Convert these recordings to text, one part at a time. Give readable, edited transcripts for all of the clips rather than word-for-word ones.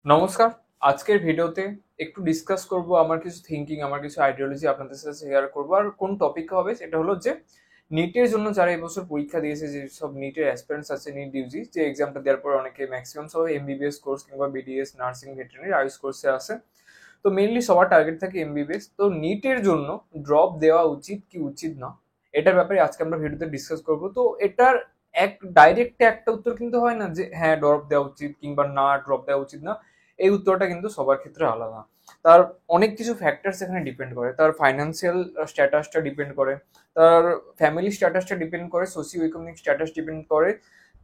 নমস্কার। আজকের ভিডিওতে একটু ডিসকাস করব আমার কিছু থিঙ্কিং, আমার কিছু আইডিওলজি আপনাদের সাথে শেয়ার করব। আর কোন টপিক হবে সেটা হলো যে নিটের জন্য যারা এবছর পরীক্ষা দিয়েছে, যে সব নিটের অ্যাসপিরেন্টস আছে, নিট ইউজি যে এক্সামটা দেওয়ার পর অনেকে ম্যাক্সিমাম সবাই এমবিবিএস কোর্স কিংবা বিডিএস, নার্সিং, ভেটেরিনারি, আয়ুষ কোর্সে আসে। তো মেইনলি সবার টার্গেট থাকে এমবিবিএস। তো নিটের জন্য ড্রপ দেওয়া উচিত কি উচিত না, এটার ব্যাপারে আজকে আমরা ভিডিওতে ডিসকাস করব। তো এটার এক ডাইরেক্ট একটা উত্তর কিন্তু হয় না যে হ্যাঁ ড্রপ দেওয়া উচিত কিংবা না ড্রপ দেওয়া উচিত না। এই উত্তরটা কিন্তু সবার ক্ষেত্রে আলাদা। তার অনেক কিছু ফ্যাক্টরস এখানে ডিপেন্ড করে। তার ফাইন্যান্সিয়াল স্ট্যাটাসটা ডিপেন্ড করে, তার ফ্যামিলি স্ট্যাটাসটা ডিপেন্ড করে, সোশিও ইকোনমিক স্ট্যাটাস ডিপেন্ড করে,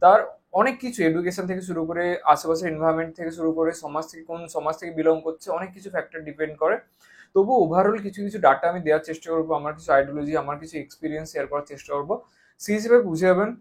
তার অনেক কিছু এডুকেশন থেকে শুরু করে, আশেপাশের এনভায়রনমেন্ট থেকে শুরু করে, সমাজ থেকে কোন সমাজ থেকে বিলং করছে, অনেক কিছু ফ্যাক্টর ডিপেন্ড করে। তবু ওভারঅল কিছু কিছু ডাটা আমি দেওয়ার চেষ্টা করবো, আমার কিছু আইডিওলজি, আমার কিছু এক্সপিরিয়েন্স শেয়ার করার চেষ্টা করবো। সেই হিসেবে বুঝে যাবেন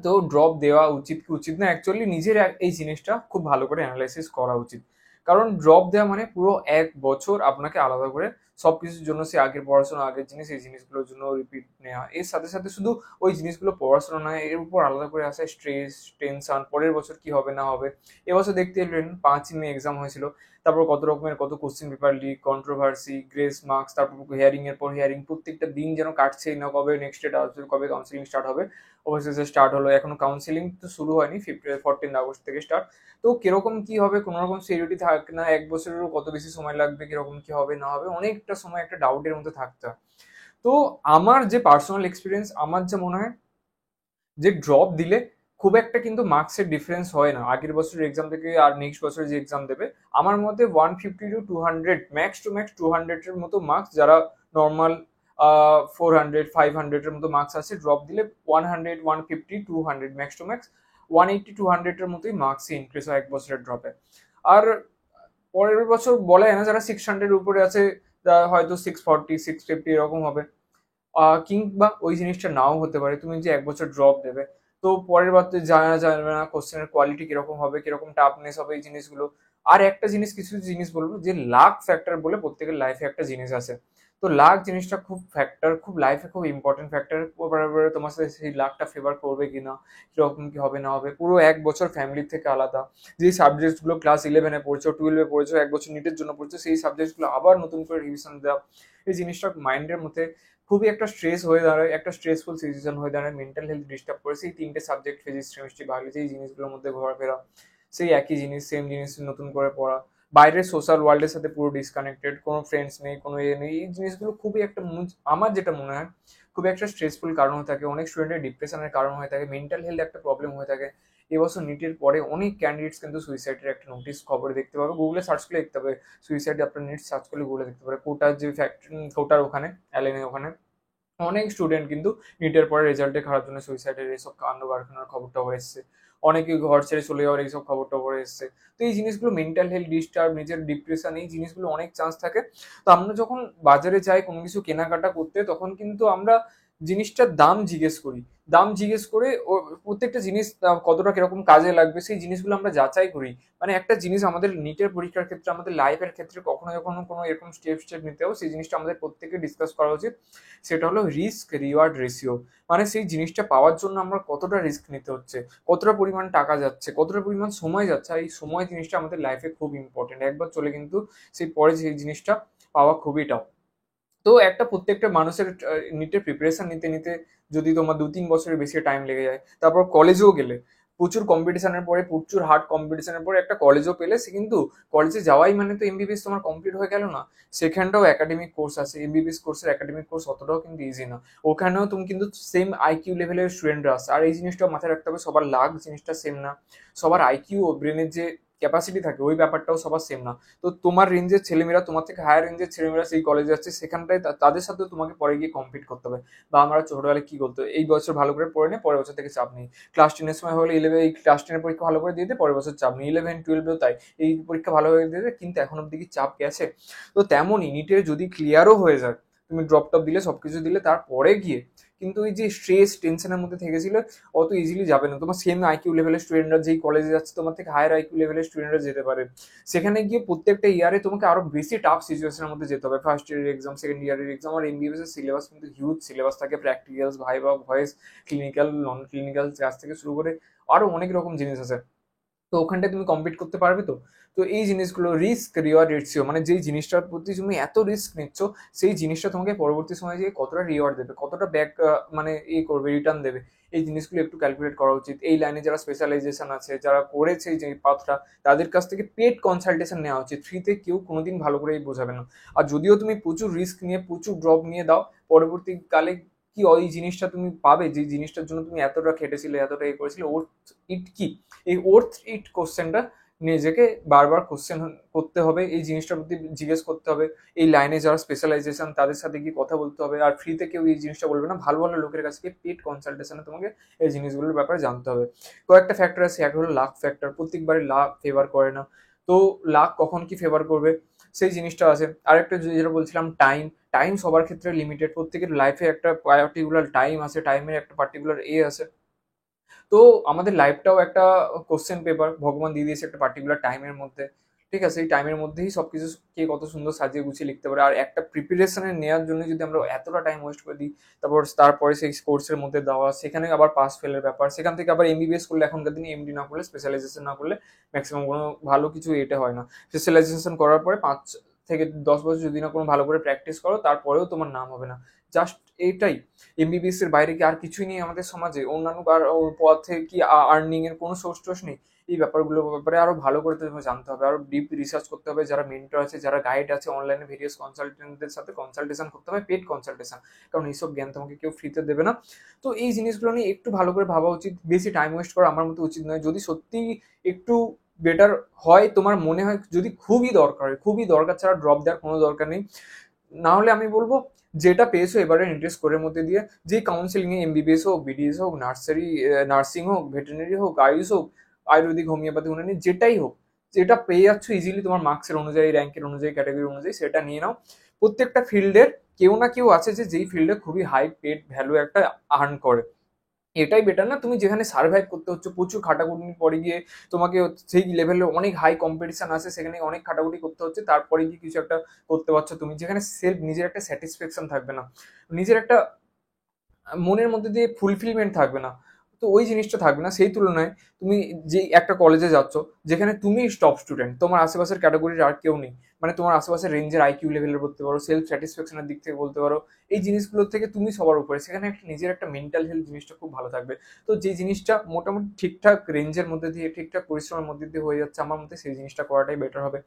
তো ড্রপ দেওয়া উচিত কি উচিত না। অ্যাকচুয়ালি নিজের এই জিনিসটা খুব ভালো করে অ্যানালাইসিস করা উচিত। কারণ ড্রপ দেওয়া মানে পুরো এক বছর আপনাকে আলাদা করে সবকিছুর জন্য, সে আগের পড়াশোনা, আগের জিনিস, এই জিনিসগুলোর জন্য রিপিট নেওয়া, এর সাথে সাথে শুধু ওই জিনিসগুলো পড়াশোনা নয়, এর উপর আলাদা করে আসে স্ট্রেস, টেনশন, পরের বছর কি হবে না হবে। এবছর দেখতে এলেন 5ই মে এক্সাম হয়েছিল, তারপর কত রকমের কত question paper leak, controversy, grace marks, তারপর হিয়ারিং এর পর হিয়ারিং, প্রত্যেকটা দিন যেন কাটছেই না, কবে নেক্সট ডেট আসবে, কবে কাউন্সিলিং স্টার্ট হবে। অবশেষে স্টার্ট হলো, এখনো কাউন্সিলিং তো শুরু হয়নি, 14 আগস্ট থেকে স্টার্ট। তো কিরকম কি হবে কোনো রকম সিরিটি থাকে না, এক বছরেরও কত বেশি সময় লাগবে, কিরকম কি হবে না হবে, অনেকটা সময় একটা ডাউটের মধ্যে থাকতে হয়। তো আমার যে পার্সোনাল এক্সপিরিয়েন্স, আমার যা মনে হয় যে ড্রপ দিলে খুব একটা কিন্তু মার্কসের ডিফারেন্স হয় না আগের বছরের এক্সাম থেকে আর নেক্সট বছরে যে এক্সাম দেবে। আমার মতে 150 to 200, ম্যাক্স টু ম্যাক্স 200-এর মতো মার্কস, যারা নর্মাল 400 500-এর মতো মার্কস আছে, ড্রপ দিলে 100 150 200, ম্যাক্স টু ম্যাক্স 180 200-এর মতোই মার্কস ইনক্রিজ হয় এক বছরের ড্রপে। আর পরের বছর বলা যায় না, যারা 600 উপরে আছে হয়তো 640 650 এরকম হবে। কিংবা ওই জিনিসটা নাও হতে পারে, তুমি যে এক বছর ড্রপ দেবে তো পরের বার তো জানা যাবে না কোশ্চেনের কোয়ালিটি কিরকম হবে, কিরকম টাফনেস হবে এই জিনিসগুলো। আর একটা জিনিস, কিছু জিনিস বলবো যে লাক ফ্যাক্টর বলে প্রত্যেকের লাইফে একটা জিনিস আছে। তো লাক জিনিসটা খুব ফ্যাক্টর, খুব লাইফে খুব ইম্পর্টেন্ট ফ্যাক্টর। তোমার সাথে সেই লাকটা ফেভার করবে কিনা, কিরকম কি হবে না হবে। পুরো এক বছর ফ্যামিলির থেকে আলাদা, যে সাবজেক্টগুলো ক্লাস 11-এ পড়ছো, 12-এ পড়ছো, এক বছর নিটের জন্য পড়ছো, সেই সাবজেক্টগুলো আবার নতুন করে রিভিশন দেওয়া, এই জিনিসটা মাইন্ডের মধ্যে খুবই একটা স্ট্রেস হয়ে দাঁড়ায়, একটা স্ট্রেসফুল সিচুয়েশন হয়ে দাঁড়ায়, মেন্টাল হেলথ ডিস্টার্ব করে। সেই তিনটে সাবজেক্ট, ফিজিক্স, কেমিস্ট্রি, বায়োলজি, এই জিনিসগুলোর মধ্যে ঘোরাফেরা, সেই একই জিনিস, সেম জিনিস নতুন করে পড়া, বাইরের সোশ্যাল ওয়ার্ল্ডের সাথে পুরো ডিসকানেক্টেড, কোনো ফ্রেন্ডস নেই, কোনো নেই, এই জিনিসগুলো খুবই একটা আমার যেটা মনে হয় খুবই একটা স্ট্রেসফুল কারণ হয়ে থাকে। অনেক স্টুডেন্টের ডিপ্রেশনের কারণ হয়ে থাকে, মেন্টাল হেলথ একটা প্রবলেম হয়ে থাকে। এবছর নিটের পরে অনেক ক্যান্ডিডেটস কিন্তু সুইসাইডের একটা নোটিশ খবরে দেখতে পাবে, গুগলে সার্চ করলে দেখতে পাবে। সুইসাইড আপনার নিট সার্চ করলে গুগলে দেখতে পাবে, কোটার যে কোটার ওখানে, অ্যালেনের ওখানে অনেক স্টুডেন্ট কিন্তু নিটের পরে রেজাল্টে খারাপ জন্য সুইসাইডের এইসব কাণ্ড কারখানার খবর টবর এসছে। অনেকে ঘর ছেড়ে চলে যাওয়ার এইসব খবর টবর এসছে। তো এই জিনিসগুলো, মেন্টাল হেলথ ডিস্টার্ব, নিজের ডিপ্রেশন, এই জিনিসগুলো অনেক চান্স থাকে। তো আমরা যখন বাজারে যাই কোনো কিছু কেনাকাটা করতে, তখন কিন্তু আমরা জিনিসটার দাম জিজ্ঞেস করি। দাম জিজ্ঞেস করে ও প্রত্যেকটা জিনিস কতটা কিরকম কাজে লাগবে সেই জিনিসগুলো আমরা যাচাই করি। মানে একটা জিনিস আমাদের নিটের পরীক্ষার ক্ষেত্রে, আমাদের লাইফের ক্ষেত্রে কখনো যখন কোনো এরকম স্টেপ নিতে হবে, সেই জিনিসটা আমাদের প্রত্যেকে ডিসকাস করা উচিত। সেটা হলো রিস্ক রিওয়ার্ড রেশিও। মানে সেই জিনিসটা পাওয়ার জন্য আমরা কতটা রিস্ক নিতে হচ্ছে, কতটা পরিমাণ টাকা যাচ্ছে, কতটা পরিমাণ সময় যাচ্ছে। আর এই সময় জিনিসটা আমাদের লাইফে খুব ইম্পর্টেন্ট, একবার চলে কিন্তু সেই পরে সেই জিনিসটা পাওয়া খুবই টাফ। তো একটা প্রত্যেকটা মানুষের নিটের প্রিপারেশন নিতে নিতে যদি তোমার 2-3 বছরের বেশি টাইম লেগে যায়, তারপর কলেজেও গেলে প্রচুর কম্পিটিশনের পরে, প্রচুর হার্ড কম্পিটিশনের পরে একটা কলেজও পেলে, সে কিন্তু কলেজে যাওয়াই মানে তো এমবিবিএস তোমার কমপ্লিট হয়ে গেল না। সেখানটাও একাডেমিক কোর্স আছে, এমবিবিএস কোর্সের একাডেমিক কোর্স অতটাও কিন্তু ইজি না। ওখানেও তুমি কিন্তু সেম আইকিউ লেভেলের স্টুডেন্টরা আছে। আর এই জিনিসটা মাথায় রাখতে হবে, সবার লাক জিনিসটা সেম না, সবার আইকিউ ও ব্রেনের যে ক্যাপাসিটি থাকে ওই ব্যাপারটাও সবার সেম না। তো তোমার রেঞ্জের ছেলেমেয়েরা, তোমার থেকে হায়ার রেঞ্জের ছেলেমেয়েরা সেই কলেজে যাচ্ছে, সেখানটায় তাদের সাথে তোমাকে পরে গিয়ে কম্পিট করতে হবে। বা আমরা ছোটবেলায় কি করতো, এই বছর ভালো করে পড়ে নে, পরের বছর থেকে চাপ নেই। ক্লাস 10-এর সময় হলে এই ক্লাস 10-এর পরীক্ষা ভালো করে দিয়ে দে, পরের বছর চাপ নেই। 11-12-এও তাই, এই পরীক্ষা ভালো করে দিয়ে দে, কিন্তু এখন অব্দি কি চাপ গেছে? তো তেমনই নিটের যদি ক্লিয়ারও হয়ে যায়, তুমি ড্রপ টপ দিলে, সবকিছু দিলে, তারপরে গিয়ে কিন্তু ওই যে স্ট্রেস টেনশনের মধ্যে থেকেছিল, অত ইজিলি যাবে না। তোমার সেম আইকিউ লেভেলের স্টুডেন্টরা যেই কলেজে যাচ্ছে, তোমার থেকে হায়ার আইকিউ লেভেলের স্টুডেন্টরা যেতে পারে। সেখানে গিয়ে প্রত্যেকটা ইয়ারে তোমাকে আরো বেশি টাফ সিচুয়েশনের মধ্যে যেতে হবে। ফার্স্ট ইয়ারের এক্সাম, সেকেন্ড ইয়ারের এক্সাম, আর এমবিবিএস এর সিলেবাস কিন্তু হিউজ সিলেবাস থাকে, প্র্যাকটিক্যালস, viva, voice, clinical, non clinical, class থেকে শুরু করে আরো অনেক রকম জিনিস আছে। তো ওখানটায় তুমি কম্পিট করতে পারবে তো। তো এই জিনিসগুলো রিস্ক রিওয়ার্ড রেশিও, মানে যেই জিনিসটার প্রতি তুমি এত রিস্ক নিচ্ছ, সেই জিনিসটা তোমাকে পরবর্তী সময়ে গিয়ে কতটা রিওয়ার্ড দেবে, কতটা ব্যাক মানে করবে, রিটার্ন দেবে, এই জিনিসগুলো একটু ক্যালকুলেট করা উচিত। এই লাইনে যারা স্পেশালাইজেশন আছে, যারা করেছে যে পাথটা, তাদের কাছ থেকে পেড কনসালটেশন নেওয়া উচিত। ফ্রিতে কেউ কোনোদিন ভালো করে বোঝাবে না। আর যদিও তুমি প্রচুর রিস্ক নিয়ে প্রচুর ড্রপ নিয়ে দাও, পরবর্তীকালে কি ওই জিনিসটা তুমি পাবে, যে জিনিসটার জন্য তুমি এতটা খেটেছিলে, এতটা করেছিলে, ওর্থ ইট কি, এই ওর্থ ইট কোশ্চেনটা নিজেকে বারবার কোশ্চেন করতে হবে, এই জিনিসটার প্রতি জিজ্ঞেস করতে হবে। এই লাইনে যারা স্পেশালাইজেশন তাদের সাথে গিয়ে কথা বলতে হবে। আর ফ্রিতে কেউ এই জিনিসটা বলবে না, ভালো ভালো লোকের কাছে গিয়ে পেড কনসালটেশনে তোমাকে এই জিনিসগুলোর ব্যাপারে জানতে হবে। কয়েকটা ফ্যাক্টর আছে, একটা হলো লাক ফ্যাক্টর, প্রত্যেকবারে লাক ফেভার করে না। তো লাক কখন কি ফেভার করবে সেই জিনিসটা আছে। আরেকটা যেটা বলছিলাম, টাইম। টাইম সবার ক্ষেত্রে লিমিটেড, প্রত্যেকের লাইফে একটা পার্টিকুলার টাইম আছে, টাইমের একটা পার্টিকুলার আছে। তো আমাদের লাইফটাও একটা কোশ্চেন পেপার ভগবান দিয়ে দিয়েছে একটা পার্টিকুলার টাইমের মধ্যে। ঠিক আছে, এই টাইমের মধ্যেই সবকিছু কে কত সুন্দর সাজিয়ে গুছিয়ে লিখতে পারে। আর একটা প্রিপারেশনে নেওয়ার জন্য যদি আমরা এতটা টাইম ওয়েস্ট করে দিই, তারপরে সেই কোর্সের মধ্যে দেওয়া, সেখানে আবার পাস ফেলের ব্যাপার, সেখান থেকে আবার এমবিবিএস করলে, এখনকার দিনে এমডি না করলে, স্পেশালাইজেশন না করলে ম্যাক্সিমাম কোনো ভালো কিছু এটা হয় না। স্পেশালাইজেশন করার পরে 5 থেকে 10 বছর যদি না কোনো ভালো করে প্র্যাকটিস করো, তারপরেও তোমার নাম হবে না। জাস্ট এইটাই। এমবিবিএস এর বাইরে কি আর কিছুই নেই আমাদের সমাজে? অন্যান্য আর পথে কি আর্নিং এর কোনো সোর্স টোর্স নেই? এই ব্যাপারগুলোর ব্যাপারে আরো ভালো করে তোমাকে জানতে হবে, আরো ডিপ রিসার্চ করতে হবে। যারা মেন্টর আছে, যারা গাইড আছে, অনলাইনে ভেরিয়াস কনসালটেন্টদের সাথে কনসালটেশন করতে হবে, পেড কনসালটেশন, কারণ এইসব জ্ঞান তোমাকে কেউ ফ্রিতে দেবে না। তো এই জিনিসগুলো নিয়ে একটু ভালো করে ভাবা উচিত। বেশি টাইম ওয়েস্ট করা আমার মতো উচিত নয়। যদি সত্যি একটু বেটার হয়, তোমার মনে হয় যদি খুবই দরকার হয়, খুবই দরকার ছাড়া ড্রপ দেওয়ার কোনো দরকার নেই। না হলে আমি বলবো, যেটা পেয়েছো এবারে ইন্টারেস্ট করে মধ্যে দিয়ে, যে কাউন্সিলিং এ এমবিবিএস হোক, বিডিএস হোক, নার্সিং হোক, ভেটেরিনারি হোক, আয়ুষ হোক, আয়ুর্বেদিক, হোমিওপ্যাথি, উনানি, যেটাই হোক, যেটা পেয়ে যাচ্ছ ইজিলি তোমার মার্কসের অনুযায়ী, র্যাঙ্কের অনুযায়ী, ক্যাটাগরি অনুযায়ী, সেটা নিয়ে নাও। প্রত্যেকটা ফিল্ডের কেউ না কেউ আছে যে যেই ফিল্ডে খুবই হাই পেড ভ্যালু একটা আর্ন করে। এটাই বেটার না তুমি যেখানে সার্ভাইভ করতে হচ্ছে, প্রচুর খাটাখাটুনি পরে গিয়ে তোমাকে সেই লেভেলে অনেক হাই কম্পিটিশন আছে, সেখানে অনেক খাটাখাটি করতে হচ্ছে, তারপরে গিয়ে কিছু একটা করতে পারছো তুমি, যেখানে সেলফ নিজের একটা স্যাটিসফ্যাকশন থাকবে না, নিজের একটা মনের মধ্যে দিয়ে ফুলফিলমেন্ট থাকবে না। তো ওই জিনিসটা থাকবে না। সেই তুলনায় তুমি যে একটা কলেজে যাচ্ছ, যেখানে তুমি টপ স্টুডেন্ট, তোমার আশেপাশের ক্যাটাগরির আর কেউ নেই, মানে তোমার আশেপাশের রেঞ্জের আইকিউ লেভেলের বলতে পারো, সেলফ স্যাটিসফ্যাকশনের দিক থেকে বলতে পারো, এই জিনিসগুলোর থেকে তুমি সবার উপরে, সেখানে একটা নিজের একটা মেন্টাল হেলথ জিনিসটা খুব ভালো থাকবে। তো যে জিনিসটা মোটামুটি ঠিকঠাক রেঞ্জের মধ্যে দিয়ে, ঠিকঠাক পরিশ্রমের মধ্যে দিয়ে হয়ে যাচ্ছে, আমার মতে সেই জিনিসটা করাটাই বেটার হবে।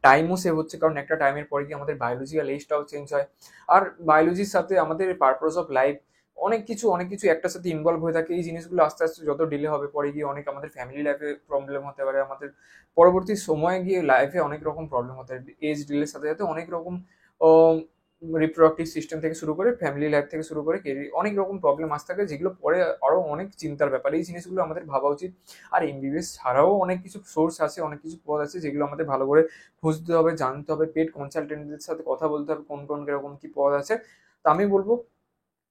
টাইমও সেভ হচ্ছে, কারণ একটা টাইমের পরে গিয়ে আমাদের বায়োলজিক্যাল এজটাও চেঞ্জ হয়। আর বায়োলজির সাথে আমাদের পারপাস অফ লাইফ অনেক কিছু একটার সাথে ইনভলভ হয়ে থাকে। এই জিনিসগুলো আস্তে আস্তে যত ডিলে হবে, পরে গিয়ে অনেক আমাদের ফ্যামিলি লাইফে প্রবলেম হতে পারে, আমাদের পরবর্তী সময়ে গিয়ে লাইফে অনেক রকম প্রবলেম হতে পারে। এজ ডিলের সাথে সাথে অনেক রকম রিপ্রোডাক্টিভ সিস্টেম থেকে শুরু করে, ফ্যামিলি লাইফ থেকে শুরু করে, অনেক রকম প্রবলেম আসতে থাকে, যেগুলো পরে আরো অনেক চিন্তার ব্যাপার। এই জিনিসগুলো আমাদের ভাবা উচিত। আর এমবিবিএস ছাড়াও অনেক কিছু সোর্স আছে, অনেক কিছু পথ আছে, যেগুলো আমাদের ভালো করে খুঁজতে হবে, জানতে হবে, পেড কনসালটেন্টদের সাথে কথা বলতে হবে, কোন কোন কিরকম কি পথ আছে। তা আমি বলবো,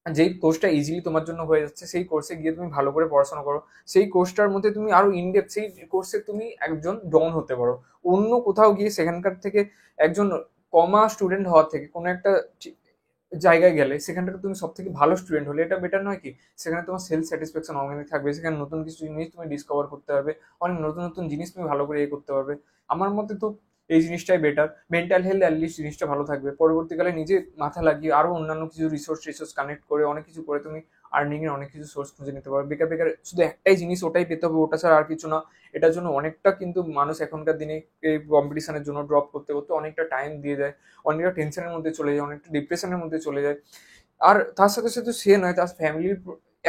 যেই কোর্সটা ইজিলি তোমার জন্য হয়ে যাচ্ছে, সেই কোর্সে গিয়ে তুমি ভালো করে পড়াশোনা করো। সেই কোর্সটার মধ্যে তুমি আরো ইনডেপথ, সেই কোর্সে তুমি একজন ডন হতে পারো। অন্য কোথাও গিয়ে সেখানকার থেকে একজন কমা স্টুডেন্ট হওয়ার থেকে কোনো একটা জায়গায় গেলে সেখানটাতে তুমি সব থেকে ভালো স্টুডেন্ট হলে এটা বেটার নয় কি? সেখানে তোমার সেলফ স্যাটিসফ্যাকশন অনেক থাকবে, সেখানে নতুন কিছু জিনিস তুমি ডিসকভার করতে পারবে, অনেক নতুন নতুন জিনিস তুমি ভালো করে করতে পারবে। আমার মতে তো এই জিনিসটাই বেটার। মেন্টাল হেলথ অ্যাটলিস্ট জিনিসটা ভালো থাকবে, পরবর্তীকালে নিজে মাথা লাগিয়ে আরো অন্যান্য কিছু রিসোর্স কানেক্ট করে অনেক কিছু করে তুমি আর্নিং এর অনেক কিছু সোর্স খুঁজে নিতে পারবে। বেকার বেকার শুধু একটাই জিনিস ওটাই পেতে হবে, ওটা ছাড়া আর কিছু না। এটার জন্য অনেকটা কিন্তু মানুষ এখনকার দিনে এই কম্পিটিশনের জন্য ড্রপ করতে করতে অনেকটা টাইম দিয়ে যায়, অনেকটা টেনশনের মধ্যে চলে যায়, অনেকটা ডিপ্রেশনের মধ্যে চলে যায়। আর তার সাথে সাথে সে নয়, তার ফ্যামিলির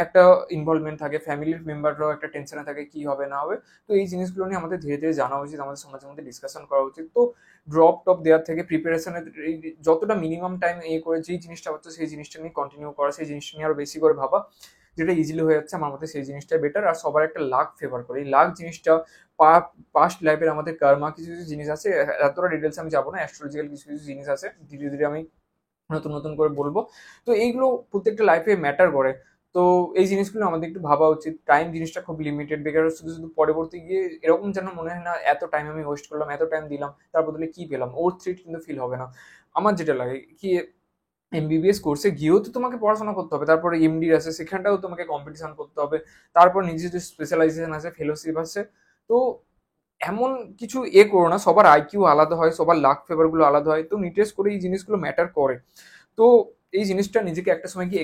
একটা ইনভলভমেন্ট থাকে, ফ্যামিলির মেম্বাররাও একটা টেনশনে থাকে কি হবে না হবে। তো এই জিনিসগুলো নিয়ে আমাদের ধীরে ধীরে জানা উচিত, আমাদের সমাজের মধ্যে ডিসকাশন করা উচিত। তো ড্রপ টপ দেওয়ার থেকে প্রিপারেশনের যতটা মিনিমাম টাইম করে যেই জিনিসটা হচ্ছে সেই জিনিসটা নিয়ে কন্টিনিউ করা, সেই জিনিসটা নিয়ে আরো বেশি করে ভাবা, যেটা ইজিলি হয়ে যাচ্ছে আমার মতে সেই জিনিসটাই বেটার। আর সবার একটা লাক ফেভার করে, এই লাক জিনিসটা পাস্ট লাইফের আমাদের কার্মা কিছু কিছু জিনিস আছে, এতটা ডিটেলস আমি যাবো না, অ্যাস্ট্রোলজিক্যাল কিছু কিছু জিনিস আছে, ধীরে ধীরে আমি নতুন নতুন করে বলবো। তো এইগুলো প্রত্যেকটা লাইফে ম্যাটার করে। তো এই জিনিসগুলো আমাদের একটু ভাবা উচিত। টাইম জিনিসটা খুব লিমিটেড, বেকার শুধু শুধু পরবর্তী গিয়ে এরকম যেন মনে হয় না এত টাইম আমি ওয়েস্ট করলাম, এত টাইম দিলাম, তার বদলে কি পেলাম, ওর থ্রিট কিন্তু ফিল হবে না। আমার যেটা লাগে কি, এমবিবিএস কোর্সে গিয়েও তো তোমাকে পড়াশোনা করতে হবে, তারপরে এমডি আছে সেখানটাও তোমাকে কম্পিটিশন করতে হবে, তারপর নিজের যে স্পেশালাইজেশন আছে, ফেলোশিপ আছে। তো এমন কিছু করো না, সবার আইকিউ আলাদা হয়, সবার লাক ফেভার গুলো আলাদা হয়, তো নিটেস্ট করে এই জিনিসগুলো ম্যাটার করে। তো এই জিনিসটা নিজেকে একটা সময় গিয়ে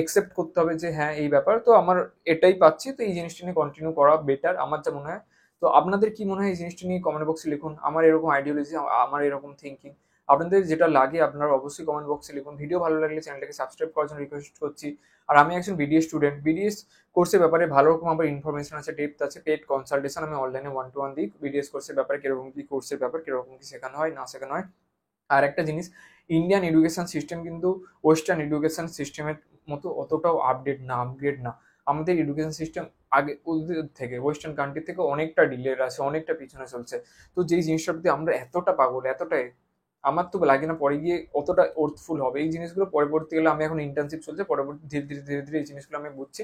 একসেপ্ট করতে হবে যে হ্যাঁ এই ব্যাপার, তো আমার এটাই পাচ্ছি, তো এই জিনিসটা নিয়ে কন্টিনিউ করা বেটার আমার যা মনে হয়। তো আপনাদের কি মনে হয় এই জিনিসটা নিয়ে কমেন্ট বক্সে লিখুন। আমার এরকম আইডিওলজি, আমার এরকম থিঙ্কিং, আপনাদের যেটা লাগে আপনারা অবশ্যই কমেন্ট বক্সে লিখুন। ভিডিও ভালো লাগলে চ্যানেলটাকে সাবস্ক্রাইব করার জন্য রিকোয়েস্ট করছি। আর আমি একজন বিডিএস স্টুডেন্ট, বিডিএস কোর্সের ব্যাপারে ভালো রকম আমার ইনফরমেশন আছে, ডেপথ আছে, পেড কনসালটেশন আমি অনলাইনে 1-to-1 দিই বিডিএস কোর্সের ব্যাপারে, কিরকম কি কোর্সের ব্যাপার, কিরকম কি শেখানো হয় না শেখানো হয়। আর একটা জিনিস, ইন্ডিয়ান এডুকেশন সিস্টেম কিন্তু ওয়েস্টার্ন এডুকেশন সিস্টেমের মতো অতটাও আপডেট না, আপগ্রেড না। আমাদের এডুকেশন সিস্টেম আগে ওদের থেকে, ওয়েস্টার্ন কান্ট্রি থেকে অনেকটা ডিলের আছে, অনেকটা পিছনে চলছে। তো যেই জিনিসটার প্রতি আমরা এতটা পাগল, এতটাই, আমার তো লাগে না পরে গিয়ে অতটা অর্থফুল হবে এই জিনিসগুলো। পরবর্তী গেলে আমি এখন ইন্টার্নশিপ চলছে, পরবর্তী ধীরে ধীরে ধীরে ধীরে এই জিনিসগুলো আমি বুঝছি।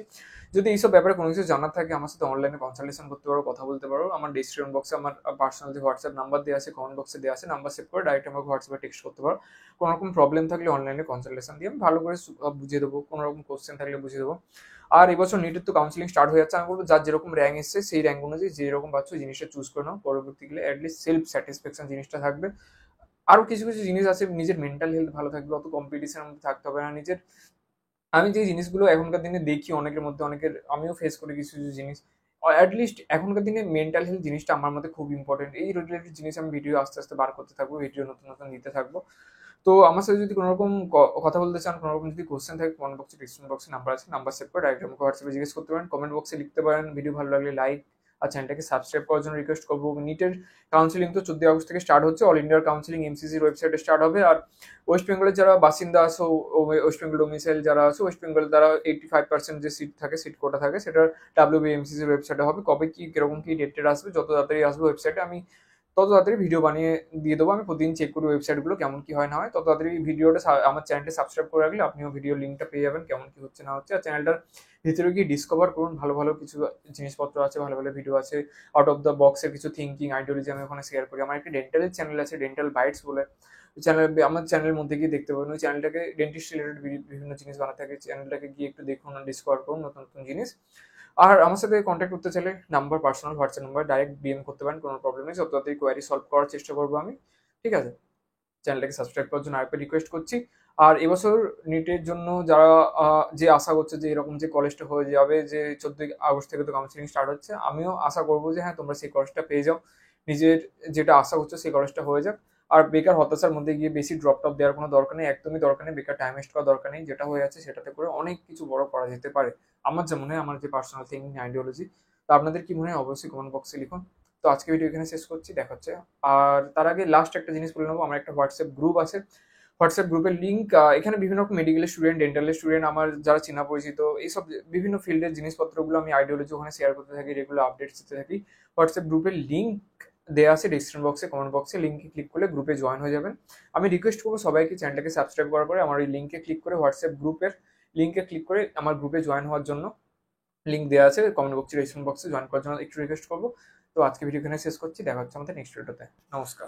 যদি এইসব ব্যাপারে কোনো কিছু জানার থাকে আমার সাথে অনলাইনে কনসালটেশন করতে পারো, কথা বলতে পারো। আমার ডিসক্রিপশন বক্সে আমার পার্সোনাল যে হোয়াটসঅ্যাপ নাম্বার দেওয়া আছে, কমেন্ট বক্সে দেওয়া আছে, নাম্বার সেভ করে ডাইরেক্ট আমাকে হোয়াটসঅ্যাপে টেক্সট করতে পারো। কোনো রকম প্রবলেম থাকলে অনলাইনে কনসালটেশন দিয়ে আমি ভালো করে বুঝিয়ে দেবো, কোনো রকম কোশ্চেন থাকলে বুঝিয়ে দেবো। আর এবছর নিটের তো কাউন্সিলিং স্টার্ট হয়ে যাচ্ছে, আমি বলবো যার যেরকম র্যাঙ্ক এসছে সেই র্যাঙ্ক অনুযায়ী যেরকম পাচ্ছ জিনিসটা চুজ করে নাও। পরবর্তী গেলে অ্যাটলিস্ট সেলফ স্যাটিসফ্যাকশন জিনিসটা থাকবে। আরো কিছু কিছু জিনিস আছে, নিজের মেন্টাল হেলথ ভালো থাকবে, অত কম্পিটিশনের মধ্যে থাকতে হবে না নিজের। আমি যে জিনিসগুলো এখনকার দিনে দেখি অনেকের মধ্যে, অনেকের আমিও ফেস করি কিছু কিছু জিনিস, অ্যাটলিস্ট এখনকার দিনে মেন্টাল হেলথ জিনিসটা আমার মধ্যে খুব ইম্পর্টেন্ট। এই রিলেটেড জিনিস আমি ভিডিও আস্তে আস্তে বার করতে থাকবো, ভিডিও নতুন নতুন দিতে থাকবো। তো আমার সাথে যদি কোনো রকম কথা বলতে চান, কোনো রকম যদি কোশ্চেন থাকে, কমেন্ট বক্সে ডিসক্রিপশন বক্সে নাম্বার আছে, নাম্বার সেভ করে ডাইরেক্ট আমাকে হোয়াটসঅ্যাপে জিজ্ঞেস করতে পারেন, কমেন্ট বক্সে লিখতে পারেন। ভিডিও ভালো লাগলে লাইক আর চ্যানেলটাকে সাবস্ক্রাইব করার জন্য রিকোয়েস্ট করবো। নিটের কাউন্সিলিং তো 14 আগস্ট থেকে স্টার্ট হচ্ছে, অল ইন্ডিয়ার কাউন্সিলিং এমসিসির ওয়েবসাইটে স্টার্ট হবে। আর ওয়েস্ট বেঙ্গলের যারা বাসিন্দা আছো, ওয়েস্ট বেঙ্গল ডোমিসাইল যারা আছে, ওয়েস্ট বেঙ্গল দ্বারা 85% যে সিট থাকে, সিট কোটা থাকে, সেটা WBMCCর ওয়েবসাইটে হবে। কবে কি কিরকম কি ডেট আসবে, যত তাড়াতাড়ি আসবে ওয়েবসাইটে আমি তত তাড়াতাড়ি ভিডিও বানিয়ে দিয়ে দেবো। আমি প্রতিদিন চেক করি ওয়েবসাইটগুলো কেমন কি হয় না হয়। তত তাড়াতাড়ি ভিডিওটা আমার চ্যানেলটা সাবস্ক্রাইব করে রাখলে আপনিও ভিডিও লিঙ্কটা পেয়ে যাবেন, কেমন কি হচ্ছে না হচ্ছে। আর চ্যানেলটার ভিতরে গিয়ে ডিসকভার করুন, ভালো ভালো কিছু জিনিসপত্র আছে, ভালো ভালো ভিডিও আছে, আউট অফ দ্য বক্সের কিছু থিঙ্কিং আইডিওলজি আমি ওখানে শেয়ার করি। আমার একটা ডেন্টালের চ্যানেল আছে, ডেন্টাল বাইটস বলে চ্যানেল, আমার চ্যানেলের মধ্যে গিয়ে দেখতে পাবেন। ওই চ্যানেলটাকে ডেন্টিস্ট রিলেটেড বিভিন্ন জিনিস বানাতে থাকে, চ্যানেলটাকে গিয়ে একটু দেখুন, ডিসকভার করুন নতুন নতুন জিনিস। আর আমার সাথে কন্ট্যাক্ট করতে চাইলে number, personal WhatsApp number, direct DM করতে পারেন, কোনো প্রবলেম নেই। যত তাড়াতাড়ি কোয়ারি সলভ করার চেষ্টা করবো আমি, ঠিক আছে। চ্যানেলটাকে সাবস্ক্রাইব করার জন্য আরেকবার রিকোয়েস্ট করছি। আর এবছর নিটের জন্য যারা যে আশা করছে যে এরকম যে কলেজটা হয়ে যাবে, যে 14 আগস্ট থেকে তো কাউন্সিলিং স্টার্ট হচ্ছে, আমিও আশা করবো যে হ্যাঁ তোমরা সেই কলেজটা পেয়ে যাও, নিজের যেটা আশা করছো সেই কলেজটা হয়ে যাক। আর বেকার হতাশার মধ্যে গিয়ে বেশি ড্রপ টপ দেওয়ার কোনো দরকার নেই, একদমই দরকার নেই। বেকার টাইম ওয়েস্ট করার দরকার নেই, যেটা হয়ে যাচ্ছে সেটাতে করে অনেক কিছু বড় করা যেতে পারে। আমার যে মনে হয়, আমার যে পার্সোনাল থিঙ্কিং আইডিওলজি। তো আপনাদের কি মনে হয় অবশ্যই কমেন্ট বক্সে লিখুন। তো আজকে ভিডিও এখানে শেষ করছি, দেখা হচ্ছে। আর তার আগে লাস্ট একটা জিনিস বলে নেবো, আমার একটা হোয়াটসঅ্যাপ গ্রুপ আছে। হোয়াটসঅ্যাপ গ্রুপের লিঙ্ক, এখানে বিভিন্ন রকম মেডিকেলের স্টুডেন্ট, ডেন্টালের স্টুডেন্ট, আমার যারা চেনা পরিচিত, এইসব বিভিন্ন ফিল্ডের জিনিসপত্রগুলো আমি আইডিওলজি ওখানে শেয়ার করতে থাকি, রেগুলার আপডেটস দিতে থাকি। হোয়াটসঅ্যাপ গ্রুপের লিঙ্ক দেওয়া আছে ডিসক্রিপশন বক্সে, কমেন্ট বক্সে, লিঙ্কে ক্লিক করলে গ্রুপে জয়েন হয়ে যাবেন। আমি রিকোয়েস্ট করবো সবাইকে চ্যানেলটাকে সাবস্ক্রাইব করার পরে আমার এই লিঙ্কে ক্লিক করে, হোয়াটসঅ্যাপ গ্রুপের লিঙ্কে ক্লিক করে আমার গ্রুপে জয়েন হওয়ার জন্য লিঙ্ক দেওয়া আছে কমেন্ট বক্সে, ডিসক্রিপশন বক্সে, জয়েন করার জন্য একটু রিকোয়েস্ট করবো। তো আজকে ভিডিও এখানে শেষ করছি, দেখা হচ্ছে আমাদের নেক্সট ভিডিওতে। নমস্কার।